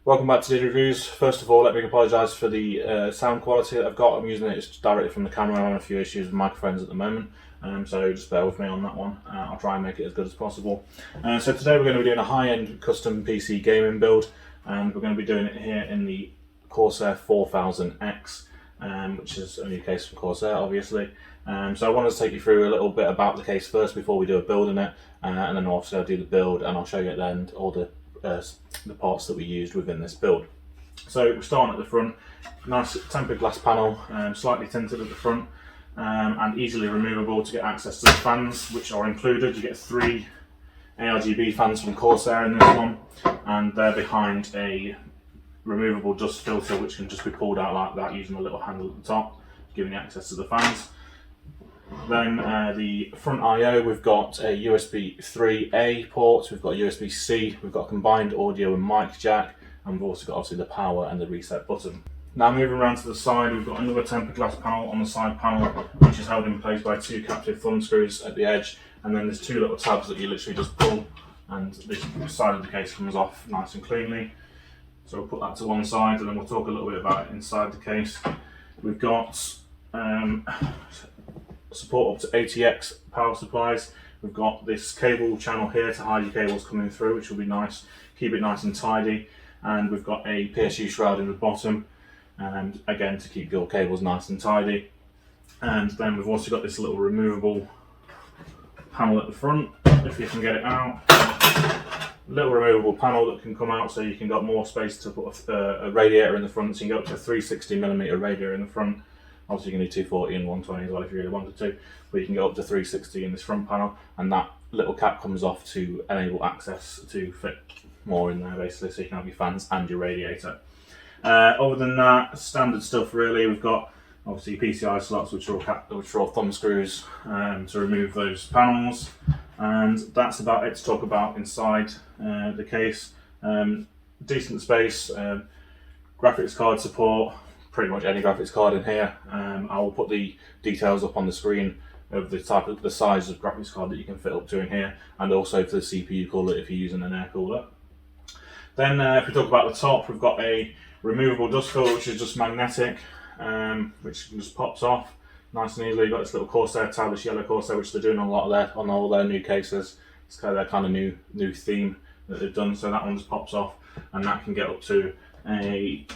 Welcome back to Did Reviews. First of all, let me apologise for the sound quality that I've got. I'm using it directly from the camera. I'm having a few issues with microphones at the moment, so just bear with me on that one. I'll try and make it as good as possible. So today we're going to be doing a high-end custom PC gaming build, and we're going to be doing it here in the Corsair 4000X, which is a new case from Corsair, obviously. So I wanted to take you through a little bit about the case first before we do a build in it, and then obviously I'll do the build and I'll show you at the end all the parts that we used within this build. So we're starting at the front. Nice tempered glass panel, slightly tinted at the front, and easily removable to get access to the fans, which are included. You get 3 ARGB fans from Corsair in this one, and they're behind a removable dust filter which can just be pulled out like that using a little handle at the top, giving you access to the fans. Then the front I/O, we've got a USB 3A port, we've got USB-C, we've got a combined audio and mic jack, and we've also got obviously the power and the reset button. Now moving around to the side, we've got another tempered glass panel on the side panel, which is held in place by 2 captive thumb screws at the edge, and then there's 2 little tabs that you literally just pull, and this side of the case comes off nice and cleanly. So we'll put that to one side, and then we'll talk a little bit about it inside the case. We've got support up to ATX power supplies. We've got this cable channel here to hide your cables coming through, which will be nice, keep it nice and tidy. And we've got a PSU shroud in the bottom, and again to keep your cables nice and tidy. And then we've also got this little removable panel at the front, if you can get it out. Little removable panel that can come out, so you can got more space to put a radiator in the front, so you can get up to a 360mm radiator in the front. Obviously you can do 240 and 120 as well if you really wanted to, but you can go up to 360 in this front panel, and that little cap comes off to enable access to fit more in there basically, so you can have your fans and your radiator. Other than that, standard stuff really. We've got obviously PCI slots, which are all thumb screws to remove those panels, and that's about it to talk about inside the case. Decent space, graphics card support, pretty much any graphics card in here. I will put the details up on the screen of the size of graphics card that you can fit up to in here, and also for the CPU cooler if you're using an air cooler. Then if we talk about the top, we've got a removable dust filter which is just magnetic, which just pops off nice and easily. You've got this little Corsair tab, this yellow Corsair, which they're doing on all their new cases. It's kind of their kind of new theme that they've done, so that one just pops off, and that can get up to a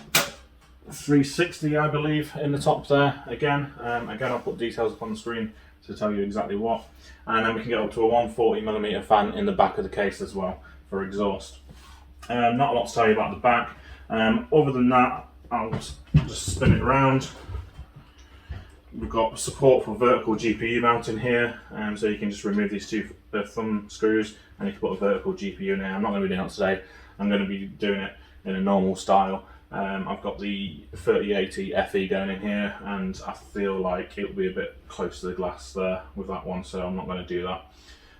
360, I believe, in the top there. Again, I'll put details up on the screen to tell you exactly what. And then we can get up to a 140mm fan in the back of the case as well for exhaust. Not a lot to tell you about the back. Other than that, I'll just spin it around. We've got support for vertical GPU mounting here, so you can just remove these 2 thumb screws and you can put a vertical GPU in there. I'm not going to be doing that today. I'm going to be doing it in a normal style. I've got the 3080 FE going in here, and I feel like it'll be a bit close to the glass there with that one, so I'm not going to do that.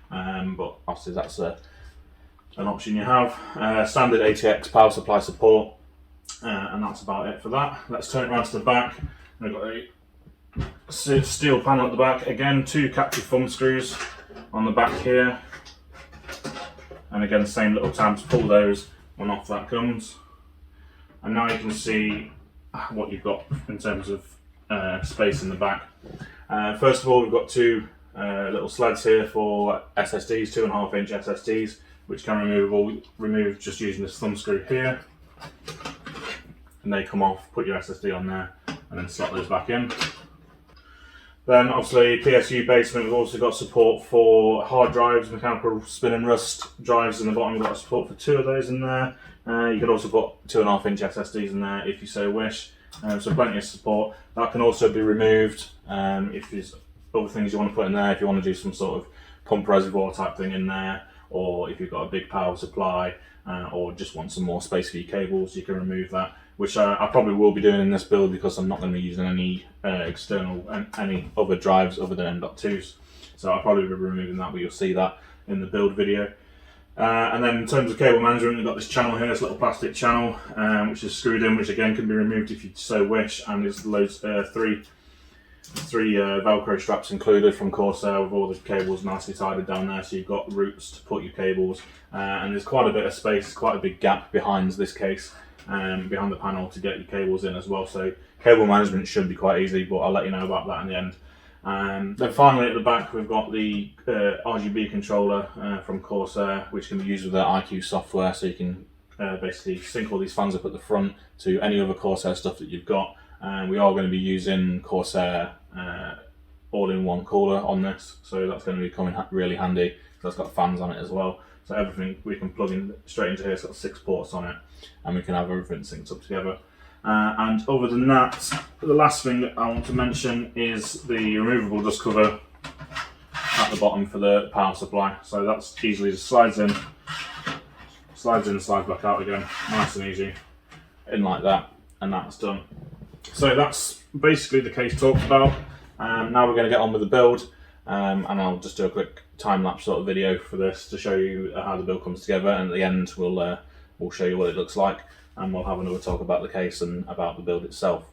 But obviously that's an option you have. Standard ATX power supply support, and that's about it for that. Let's turn it around to the back. We've got a steel panel at the back. Again, 2 captive thumb screws on the back here, and again same little tabs. Pull those, and off that comes. And now you can see what you've got in terms of space in the back. First of all, we've got 2 little sleds here for SSDs, 2.5-inch SSDs, which can remove just using this thumb screw here. And they come off, put your SSD on there, and then slot those back in. Then obviously PSU basement, we've also got support for hard drives, mechanical spin and rust drives in the bottom. We've got support for 2 of those in there. You could also put 2.5-inch SSDs in there if you so wish. So plenty of support. That can also be removed if there's other things you want to put in there, if you want to do some sort of pump reservoir type thing in there, or if you've got a big power supply, or just want some more space for your cables, you can remove that, which I probably will be doing in this build because I'm not going to be using any any other drives other than M.2s. So I'll probably be removing that, but you'll see that in the build video. And then in terms of cable management, we've got this channel here, this little plastic channel, which is screwed in, which again can be removed if you so wish, and there's loads, 3 Velcro straps included from Corsair with all the cables nicely tied down there, so you've got routes to put your cables, and there's quite a bit of space, quite a big gap behind this case, behind the panel to get your cables in as well. So cable management should be quite easy, but I'll let you know about that in the end. Then finally at the back we've got the RGB controller from Corsair, which can be used with their iCUE software, so you can basically sync all these fans up at the front to any other Corsair stuff that you've got. And we are going to be using Corsair all-in-one cooler on this, so that's going to be coming really handy because that's got fans on it as well. So everything we can plug in straight into here. It's got 6 ports on it, and we can have everything synced up together. And other than that, the last thing that I want to mention is the removable dust cover at the bottom for the power supply. So that's easily just slides in, slides back out again, nice and easy, in like that, and that's done. So that's basically the case talked about. Now we're going to get on with the build, and I'll just do a quick time-lapse sort of video for this to show you how the build comes together, and at the end we'll show you what it looks like, and we'll have another talk about the case and about the build itself.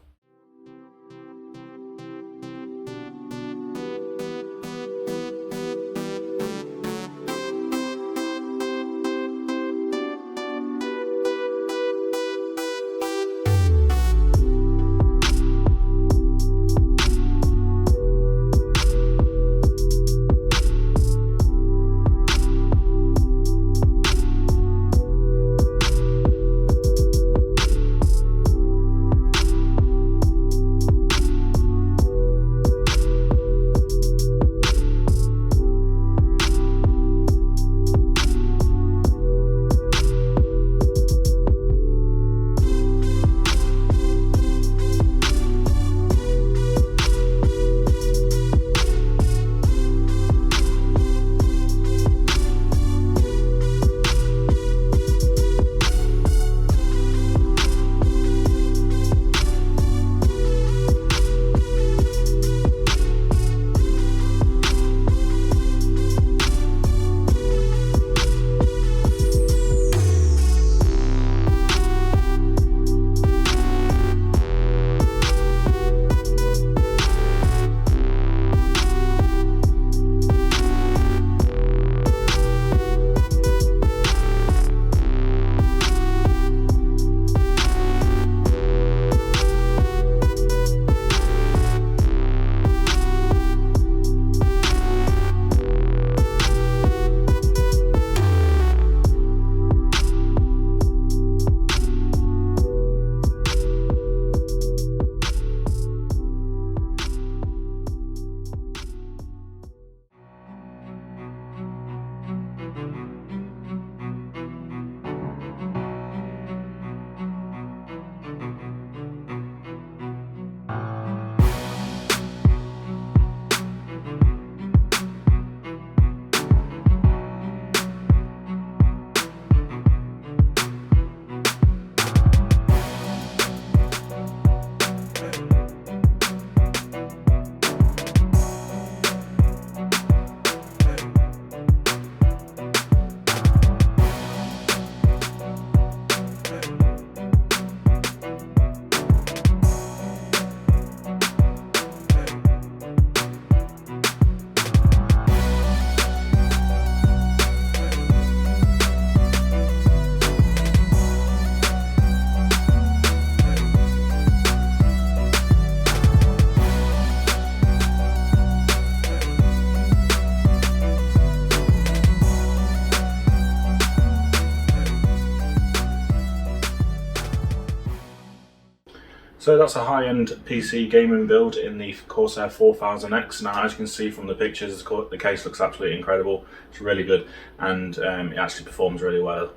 So that's a high-end PC gaming build in the Corsair 4000X. Now, as you can see from the pictures, the case looks absolutely incredible. It's really good, and it actually performs really well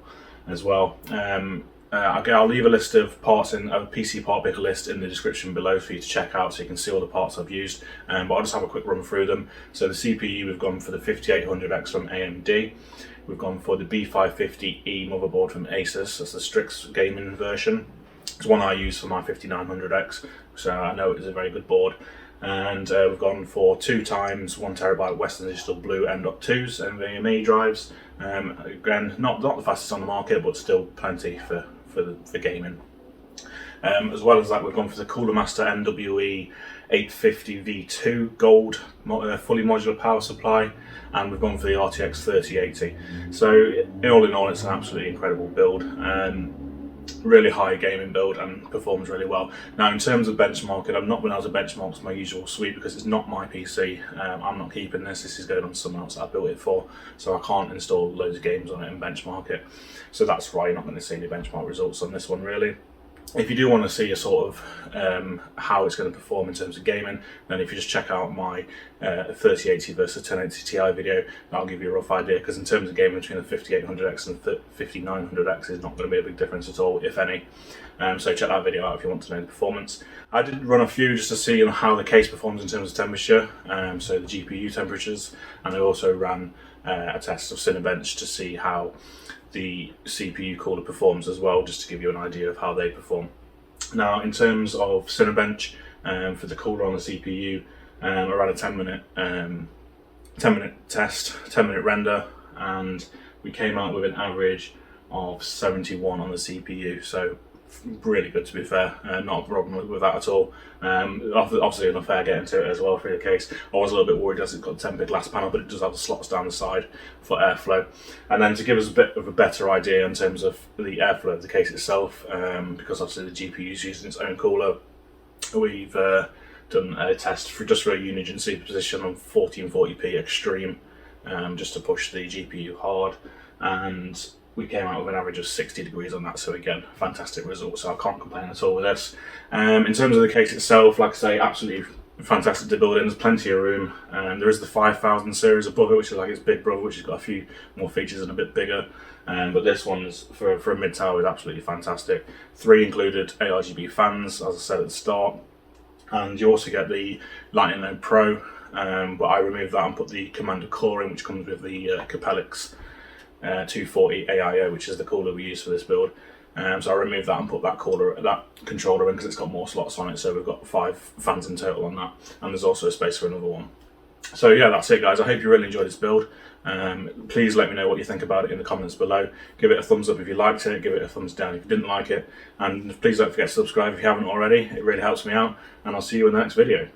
as well. I'll leave a list of parts in a PC part picker list in the description below for you to check out, so you can see all the parts I've used. But I'll just have a quick run through them. So the CPU, we've gone for the 5800X from AMD. We've gone for the B550E motherboard from Asus. That's the Strix gaming version. It's one I use for my 5900X, so I know it is a very good board. And we've gone for 2 times 1TB Western Digital Blue M.2's NVMe drives. Again, not the fastest on the market, but still plenty for gaming. As well as that, we've gone for the Cooler Master MWE 850 V2 Gold fully modular power supply, and we've gone for the RTX 3080. So all in all, it's an absolutely incredible build. really high gaming build and performs really well. Now in terms of benchmarking, I've not been able to benchmark my usual suite because it's not my PC. I'm not keeping this is going on someone else that I built it for, so I can't install loads of games on it and benchmark it. So that's why you're not going to see any benchmark results on this one really. If you do want to see a sort of how it's going to perform in terms of gaming, then if you just check out my 3080 versus 1080 Ti video, that'll give you a rough idea, because in terms of gaming between the 5800X and 5900X is not going to be a big difference at all, if any. So check that video out if you want to know the performance. I did run a few just to see how the case performs in terms of temperature, so the GPU temperatures, and I also ran a test of Cinebench to see how the CPU cooler performs as well, just to give you an idea of how they perform. Now in terms of Cinebench, for the cooler on the CPU, I ran a 10-minute test, 10-minute render, and we came out with an average of 71 on the CPU, so really good to be fair, not a problem with that at all. Obviously enough air getting to it as well for the case. I was a little bit worried as it's got a tempered glass panel, but it does have the slots down the side for airflow. And then to give us a bit of a better idea in terms of the airflow of the case itself, because obviously the GPU is using its own cooler, we've done a test for just for a Unigine superposition on 1440p extreme, just to push the GPU hard, and we came out with an average of 60 degrees on that, so again, fantastic result, so I can't complain at all with this. In terms of the case itself, like I say, absolutely fantastic to build in, there's plenty of room. There is the 5000 series above it, which is like its big brother, which has got a few more features and a bit bigger, but this one's, for a mid-tower, is absolutely fantastic. 3 included ARGB fans, as I said at the start, and you also get the Lightning Node Pro, but I removed that and put the Commander core in, which comes with the Capellix 240 AIO, which is the cooler we use for this build. So I removed that and put that controller in because it's got more slots on it, so we've got 5 fans in total on that, and there's also a space for another one. So yeah, that's it guys, I hope you really enjoyed this build. Please let me know what you think about it in the comments below. Give it a thumbs up if you liked it, give it a thumbs down if you didn't like it, and please don't forget to subscribe if you haven't already, it really helps me out, and I'll see you in the next video.